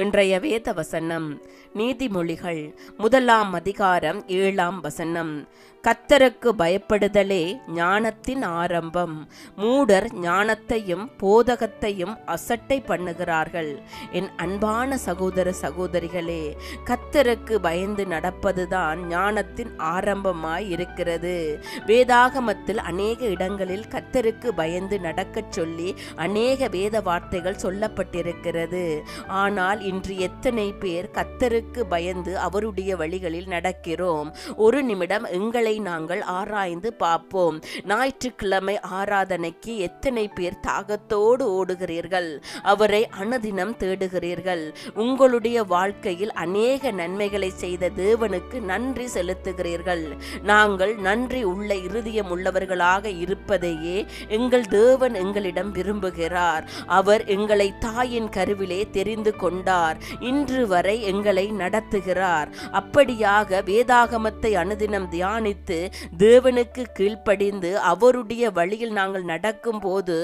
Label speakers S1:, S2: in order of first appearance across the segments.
S1: இன்றைய வேத வசனம் நீதிமொழிகள் 1 அதிகாரம் 7 கர்த்தருக்கு பயப்படுதலே ஞானத்தின் ஆரம்பம். மூடர் ஞானத்தையும் போதகத்தையும் அசட்டை பண்ணுகிறார்கள். என் அன்பான சகோதர சகோதரிகளே, கர்த்தருக்கு பயந்து நடப்பதுதான் ஞானத்தின் ஆரம்பமாய் இருக்கிறது. வேதாகமத்தில் அநேக இடங்களில் கர்த்தருக்கு பயந்து நடக்கச் சொல்லி அநேக வேத வார்த்தைகள் சொல்லப்பட்டிருக்கிறது. ஆனால் இன்று எத்தனை பேர் கர்த்தருக்கு பயந்து அவருடைய வழிகளில் நடக்கிறோம்? ஒரு நிமிடம் எங்களை நாங்கள் ஆராய்ந்து பார்ப்போம். ஞாயிற்றுக்கிழமை ஆராதனைக்கு எத்தனை பேர் தாகத்தோடு ஓடுகிறீர்கள்? அவரை அனுதினம் தேடுகிறீர்கள். உங்களுடைய வாழ்க்கையில் அநேக நன்மைகளை செய்த தேவனுக்கு நன்றி செலுத்துகிறீர்கள். நாங்கள் நன்றி உள்ள இருதயம் உள்ளவர்களாக இருப்பதையே எங்கள் தேவன் எங்களிடம் விரும்புகிறார். அவர் எங்களை தாயின் கருவிலே தெரிந்து கொண்டார். இன்று வரை எங்களை நடத்துகிறார். அப்படியாக வேதாகமத்தை அனுதினம் தியானித்து தேவனுக்கு கீழ்ப்படிந்து அவருடைய வழியில் நாங்கள் நடக்கும் போது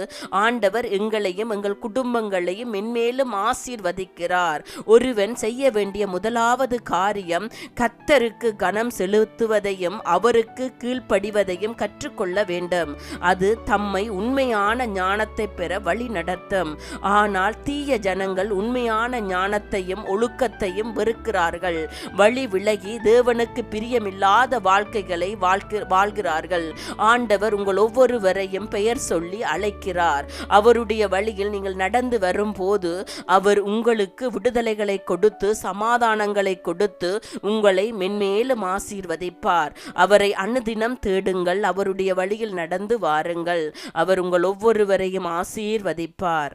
S1: ஆண்டவர் எங்களையும் எங்கள் குடும்பங்களையும் மென்மேலும் ஆசீர்வதிக்கிறார். ஒருவன் செய்ய வேண்டிய முதலாவது காரியம் கர்த்தருக்கு கனம் செலுத்துவதையும் அவருக்கு கீழ்ப்படிவதையும் கற்றுக்கொள்ள வேண்டும். அது தம்மை உண்மையான ஞானத்தை பெற வழி நடத்தும். ஆனால் தீய ஜனங்கள் உண்மையான ஞானத்தையும் ஒழுக்கத்தையும் வெறுக்கிறார்கள். வழி விலகி தேவனுக்கு பிரியமில்லாத வாழ்க்கைகளை வாழ்கிறார்கள். ஆண்டவர் உங்கள் ஒவ்வொருவரையும் பெயர் சொல்லி அழைக்கிறார். அவருடைய வழியில் நீங்கள் நடந்து வரும் போது அவர் உங்களுக்கு விடுதலைகளை கொடுத்து சமாதானங்களை கொடுத்து உங்களை மென்மேலும் ஆசீர்வதிப்பார். அவரை அனுதினம் தேடுங்கள். அவருடைய வழியில் நடந்து வாருங்கள். அவர் உங்கள் ஒவ்வொருவரையும் ஆசீர்வதிப்பார்.